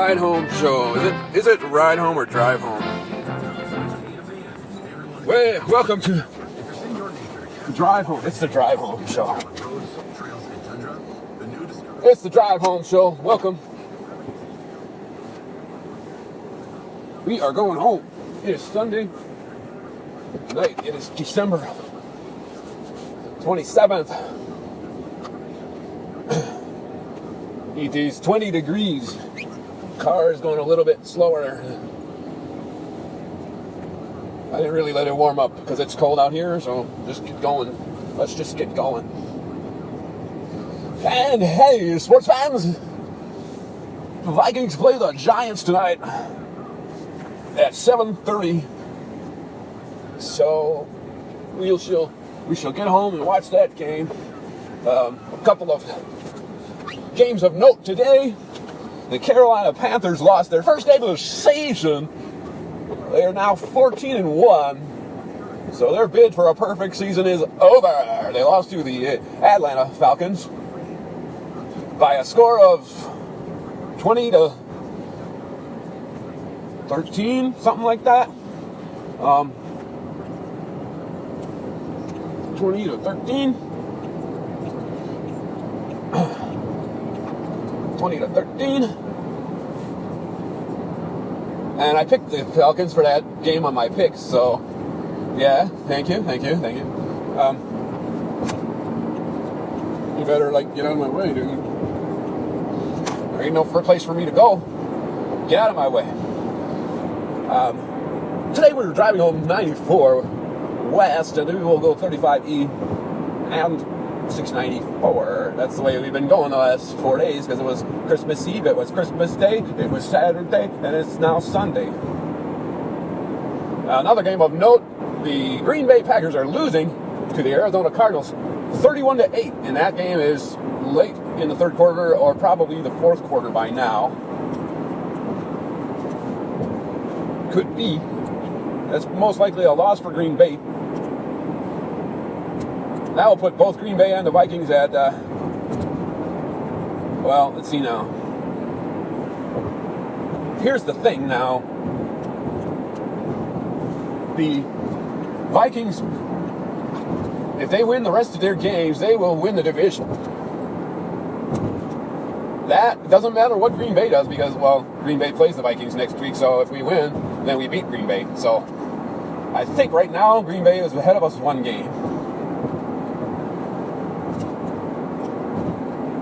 Ride home show. Is it ride home or drive home? Welcome to the drive home. It's the drive home show. It's the drive home show. Welcome. We are going home. It is Sunday night. It is December 27th. It is 20 degrees. Car is going a little bit slower. I didn't really let it warm up because it's cold out here, so just get going. Let's just get going. And hey, sports fans, the Vikings play the Giants tonight at 7:30. So we shall get home and watch that game. A couple of games of note today. The Carolina Panthers lost their first game of the season. They are now 14-1. So their bid for a perfect season is over. They lost to the Atlanta Falcons by a score of 20-13, something like that. 20-13. 20-13. And I picked the Falcons for that game on my picks, so yeah, thank you. You better get out of my way, dude. There ain't no place for me to go. Get out of my way. Today we were driving home 94 west, and then we will go 35E and 694. That's the way we've been going the last 4 days, because it was Christmas Eve, it was Christmas Day, it was Saturday, and it's now Sunday. Another game of note, the Green Bay Packers are losing to the Arizona Cardinals 31-8, and that game is late in the third quarter, or probably the fourth quarter by now. Could be. That's most likely a loss for Green Bay. That will put both Green Bay and the Vikings at, well, let's see now. Here's the thing now. The Vikings, if they win the rest of their games, they will win the division. That doesn't matter what Green Bay does, because, well, Green Bay plays the Vikings next week, so if we win, then we beat Green Bay. So I think right now Green Bay is ahead of us one game.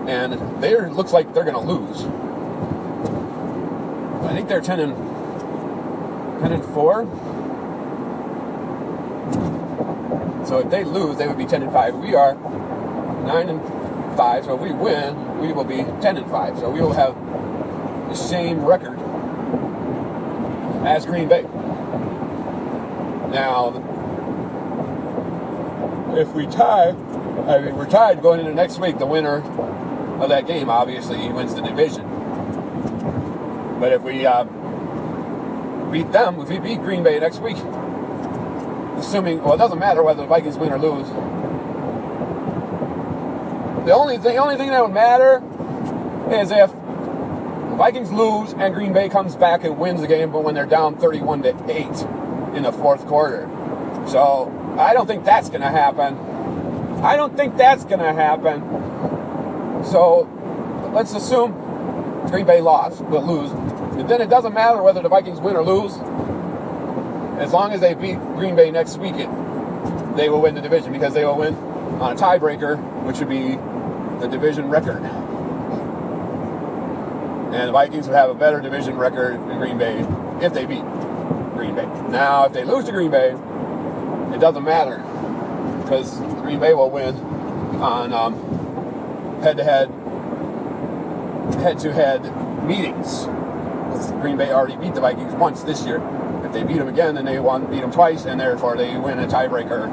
And looks like they're going to lose. I think they're 10-4. So if they lose, they would be 10-5. We are 9-5. So if we win, we will be 10-5. So we will have the same record as Green Bay. Now, if we tie, we're tied going into next week. The winner of that game, obviously, he wins the division. But if we beat them, if we beat Green Bay next week, assuming, well, it doesn't matter whether the Vikings win or lose. The only thing that would matter is if the Vikings lose and Green Bay comes back and wins the game, but when they're down 31-8 in the fourth quarter. So I don't think that's going to happen. So let's assume Green Bay will lose. And then it doesn't matter whether the Vikings win or lose. As long as they beat Green Bay next week, they will win the division, because they will win on a tiebreaker, which would be the division record. And the Vikings would have a better division record than Green Bay if they beat Green Bay. Now, if they lose to Green Bay, it doesn't matter, because Green Bay will win on head-to-head meetings. Because Green Bay already beat the Vikings once this year. If they beat them again, then they beat them twice, and therefore they win a tiebreaker.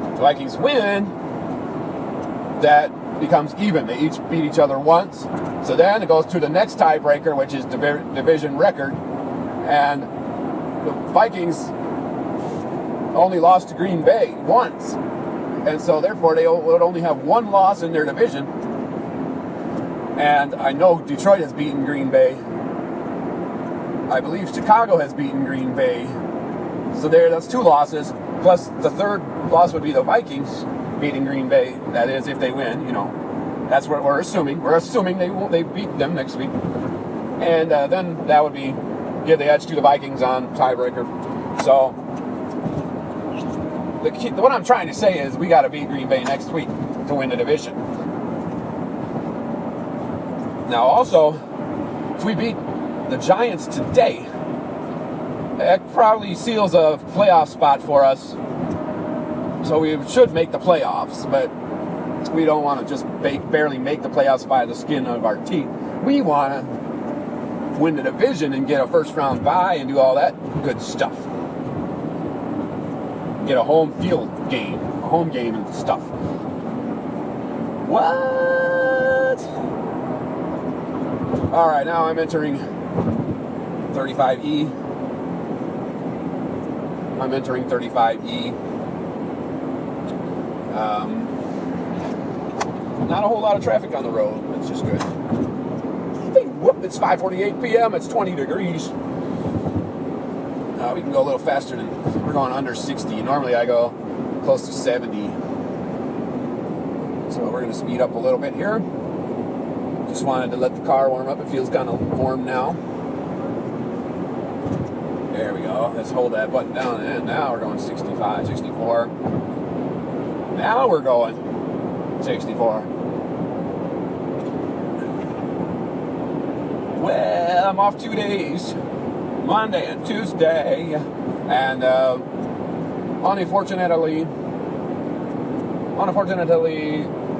If the Vikings win, that becomes even. They each beat each other once. So then it goes to the next tiebreaker, which is division record. And the Vikings only lost to Green Bay once. And so therefore they would only have one loss in their division. And I know Detroit has beaten Green Bay. I believe Chicago has beaten Green Bay. So that's 2 losses. Plus the third loss would be the Vikings beating Green Bay. That is, if they win, you know. That's what we're assuming. We're assuming they beat them next week. And then that would give the edge to the Vikings on tiebreaker. So what I'm trying to say is we got to beat Green Bay next week to win the division. Now also, if we beat the Giants today, that probably seals a playoff spot for us. So we should make the playoffs, but we don't want to just barely make the playoffs by the skin of our teeth. We want to win the division and get a first round bye and do all that good stuff. Get a home game and stuff. What? All right, now I'm entering 35E. I'm entering 35E. Not a whole lot of traffic on the road. It's just good. Whoop, it's 5:48 p.m. It's 20 degrees. We can go a little faster we're going under 60. Normally I go close to 70. So we're going to speed up a little bit here. Just wanted to let the car warm up. It feels kind of warm now. There we go. Let's hold that button down. And now we're going 65, 64. Now we're going 64. Well, I'm off 2 days. Monday and Tuesday. And unfortunately,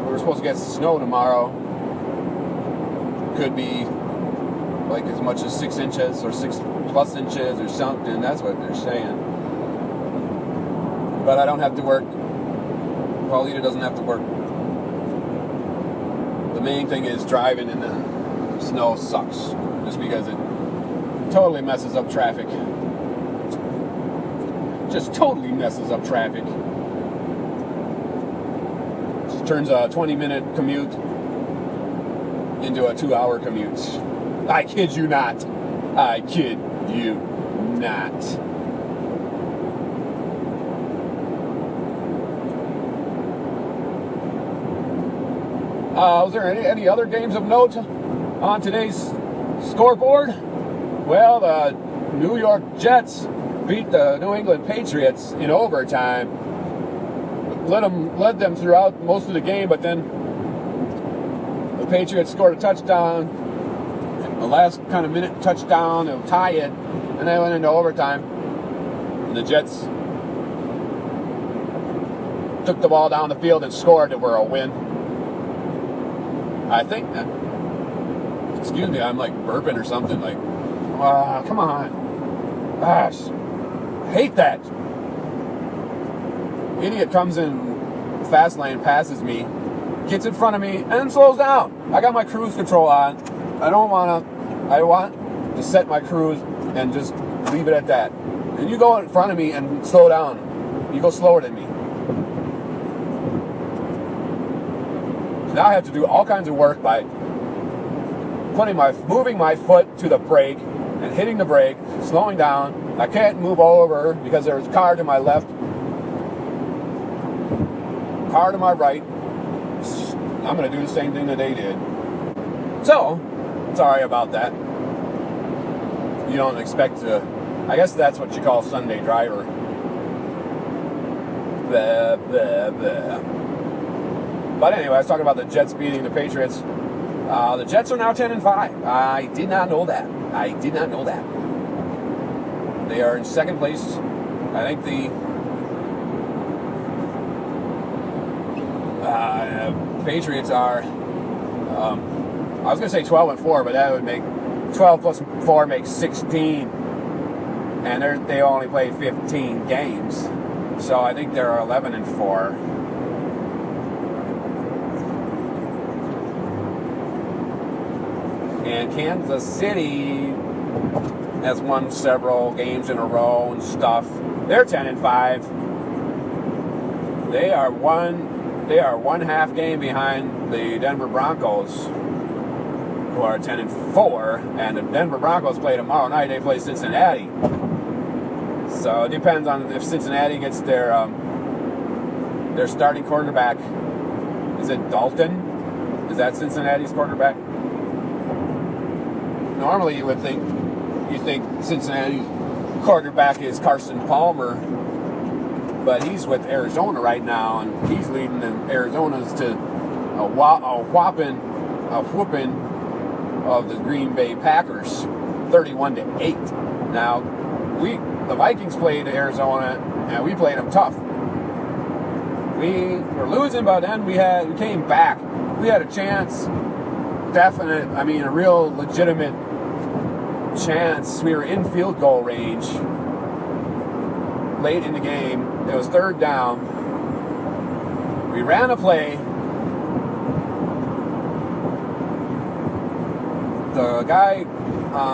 we're supposed to get snow tomorrow. Could be like as much as 6 inches or 6+ inches or something. That's what they're saying. But I don't have to work. Paulita doesn't have to work. The main thing is driving in the snow sucks. Just because it totally messes up traffic. Just totally messes up traffic. Just turns a 20-minute commute into a 2-hour commute. I kid you not. I kid you not. Was there any other games of note on today's scoreboard? Well, the New York Jets beat the New England Patriots in overtime. Led them throughout most of the game, but then the Patriots scored a touchdown. The last kind of minute touchdown to tie it, and they went into overtime. And the Jets took the ball down the field and scored for a win. I think that. Excuse me, I'm like burping or something. Like, come on. Gosh, hate that. Idiot comes in fast lane, passes me, gets in front of me, and slows down. I got my cruise control on. I want to set my cruise and just leave it at that. And you go in front of me and slow down. You go slower than me. Now I have to do all kinds of work by moving my foot to the brake and hitting the brake, slowing down. I can't move over because there's a car to my left, car to my right. I'm going to do the same thing that they did. So, sorry about that. You don't expect to. I guess that's what you call Sunday driver. Blah, blah, blah. But anyway, I was talking about the Jets beating the Patriots. The Jets are now 10-5. I did not know that. They are in second place. I think the Patriots are. I was going to say 12-4, but that would make 12 plus 4 makes 16, and they only played 15 games, so I think they're 11-4. And Kansas City has won several games in a row and stuff. They're 10-5. They are one half game behind the Denver Broncos. who are 10-4, and the Denver Broncos play tomorrow night. They play Cincinnati. So it depends on if Cincinnati gets their starting quarterback. Is it Dalton? Is that Cincinnati's quarterback? Normally you think Cincinnati's quarterback is Carson Palmer, but he's with Arizona right now, and he's leading the Arizona's to a whooping of the Green Bay Packers, 31-8. Now, the Vikings played Arizona, and we played them tough. We were losing, but then we came back. We had a chance, a real legitimate chance. We were in field goal range late in the game. It was third down. We ran a play. The guy,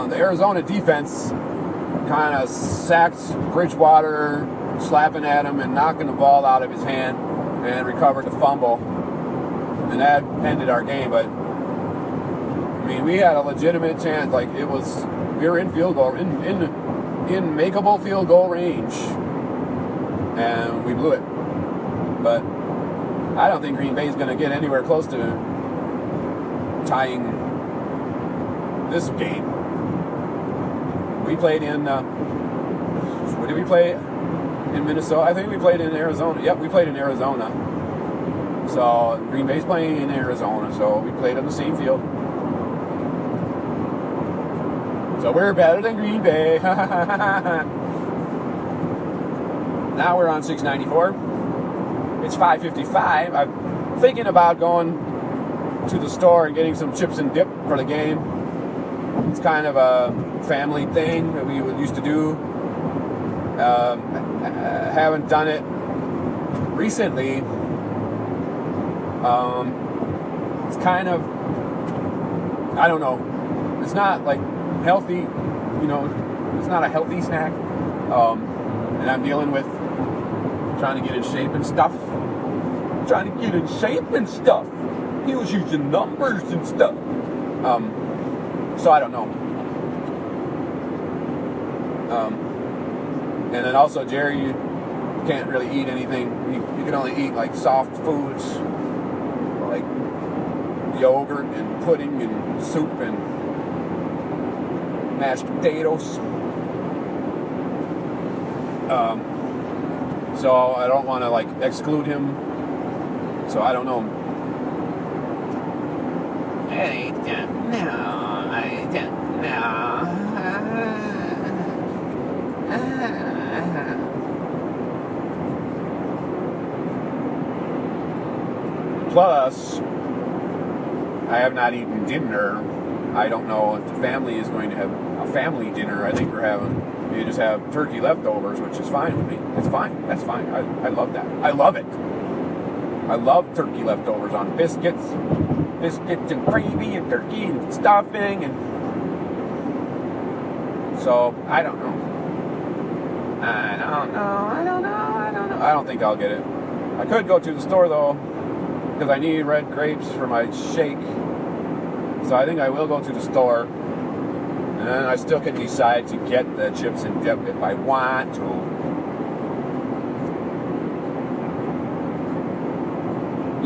the Arizona defense, kind of sacked Bridgewater, slapping at him and knocking the ball out of his hand, and recovered the fumble. And that ended our game. But we had a legitimate chance. We were in field goal, in makeable field goal range, and we blew it. But I don't think Green Bay is going to get anywhere close to tying this game. We played in, where did we play? In Minnesota? I think we played in Arizona. Yep, we played in Arizona. So Green Bay's playing in Arizona, so we played on the same field. So we're better than Green Bay. Now we're on 694. It's 5:55. I'm thinking about going to the store and getting some chips and dip for the game. It's kind of a family thing that we used to do. Haven't done it recently. It's kind of, I don't know. It's not like healthy, it's not a healthy snack. And I'm dealing with trying to get in shape and stuff. He was using numbers and stuff. So I don't know. And then also, Jerry, you can't really eat anything. You can only eat like soft foods, like yogurt and pudding and soup and mashed potatoes. So I don't want to exclude him. So I don't know. I don't know. Plus, I have not eaten dinner. I don't know if the family is going to have a family dinner. I think you just have turkey leftovers, which is fine with me. It's fine. That's fine. I love that. I love it. I love turkey leftovers on biscuits and gravy and turkey and stuffing, and so I don't know. I don't think I'll get it. I could go to the store though, because I need red grapes for my shake. So I think I will go to the store, and then I still can decide to get the chips and dip if I want to.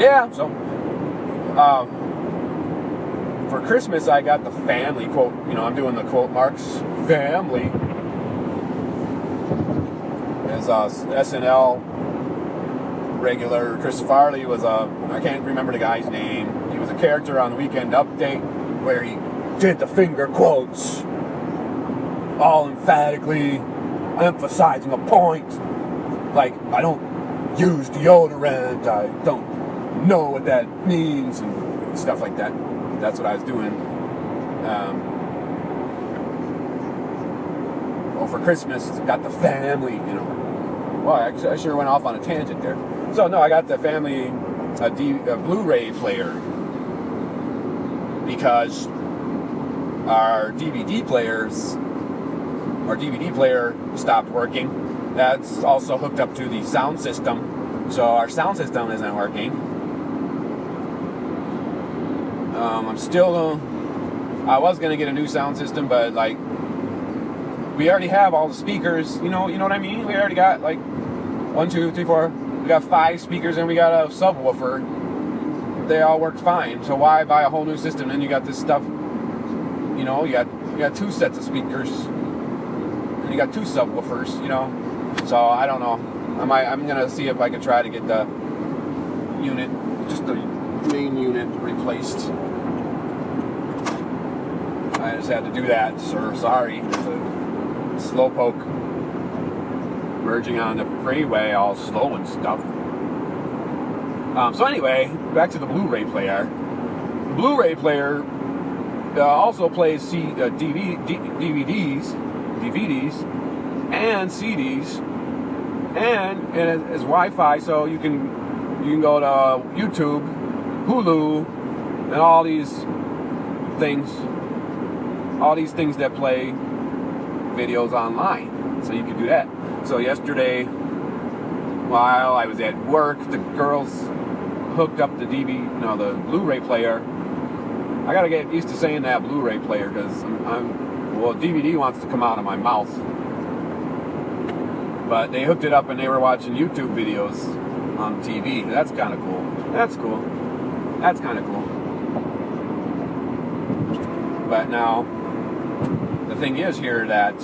Yeah, so for Christmas I got the family quote. I'm doing the quote marks. Family. As SNL regular Chris Farley was I can't remember the guy's name. He was a character on the Weekend Update where he did the finger quotes, all emphatically emphasizing a point. Like, I don't use deodorant, I don't know what that means, and stuff like that. That's what I was doing. For Christmas, got the family, Well, I sure went off on a tangent there. So, no, I got the family a Blu-ray player because our DVD player stopped working. That's also hooked up to the sound system. So our sound system isn't working. I'm still I was gonna get a new sound system, but like we already have all the speakers. You know what I mean? We already got like 1, 2, 3, 4. We got 5 speakers and we got a subwoofer. They all work fine. So why buy a whole new system? And you got this stuff. You know, you got 2 sets of speakers, and you got 2 subwoofers. You know, so I don't know. I'm gonna see if I can try to get the unit, just the main unit, replaced. I just had to do that, sir. Sorry. It's a slowpoke merging on the freeway, all slow and stuff. So anyway, back to the Blu-ray player. The Blu-ray player also plays DVDs, and CDs, and it has Wi-Fi, so you can go to YouTube, Hulu, and all these things that play videos online. So you can do that. So yesterday, while I was at work, the girls hooked up the Blu-ray player. I gotta get used to saying that Blu-ray player because DVD wants to come out of my mouth. But they hooked it up and they were watching YouTube videos on TV. That's kind of cool. That's cool. That's kind of cool. But now, the thing is here that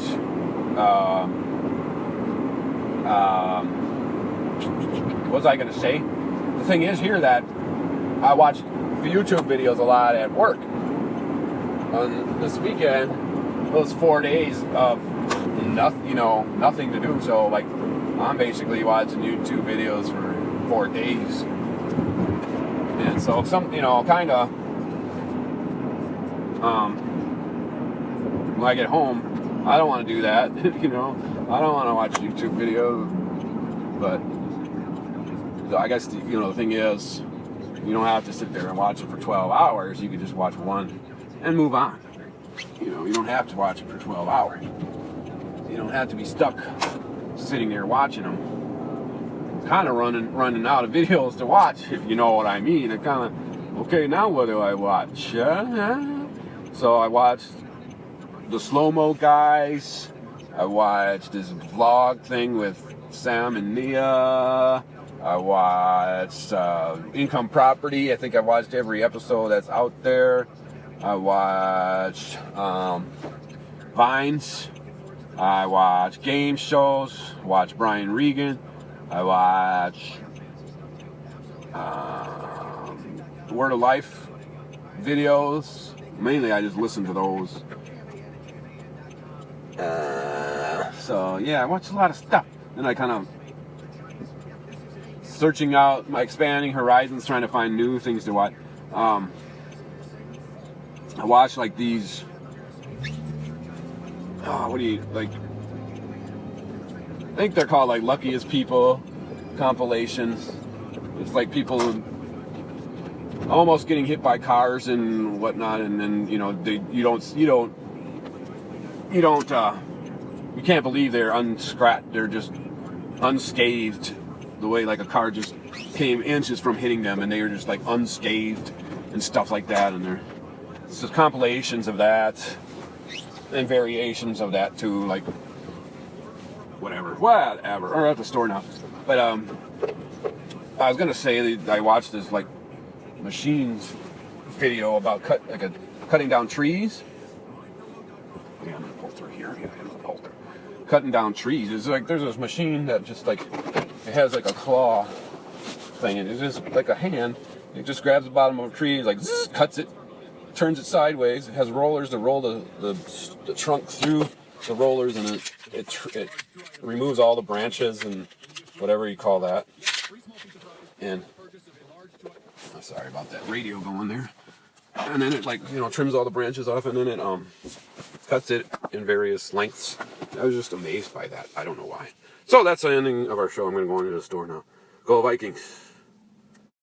what was I going to say? The thing is here that I watch YouTube videos a lot at work. On this weekend, those 4 days of nothing to do. So like, I'm basically watching YouTube videos for 4 days. And so kind of, when I get home, I don't want to do that. I don't want to watch YouTube videos. But I guess the thing is, you don't have to sit there and watch it for 12 hours. You can just watch one and move on. You don't have to watch it for 12 hours. You don't have to be stuck sitting there watching them. Kind of running out of videos to watch, if you know what I mean. I kind of, okay, now what do I watch? So I watched the slow-mo guys. I watched this vlog thing with Sam and Nia. I watched Income Property. I think I watched every episode that's out there. I watched Vines. I watched game shows. Watched Brian Regan. I watched Word of Life videos. Mainly, I just listen to those. So yeah, I watch a lot of stuff. And I kind of searching out my expanding horizons, trying to find new things to watch. I watch like these. What do you like? I think they're called like Luckiest People compilations. It's like people almost getting hit by cars and whatnot, and then you can't believe they're unscratched. They're just unscathed. The way like a car just came inches from hitting them, and they were just like unscathed and stuff like that. And they're just compilations of that and variations of that too, like whatever. Or at the store now. But I was gonna say that I watched this like machines video about cutting down trees. Yeah, I'm gonna pull through here. Yeah, I'm gonna pull through. Cutting down trees. It's like there's this machine that just like it has like a claw thing, and it's just like a hand. It just grabs the bottom of a tree, like zzz, cuts it, turns it sideways. It has rollers to roll the trunk through the rollers, and it removes all the branches and whatever you call that. And I'm sorry about that radio going there. And then it trims all the branches off, and then it cuts it in various lengths. I was just amazed by that. I don't know why. So that's the ending of our show. I'm going to go into the store now. Go Vikings.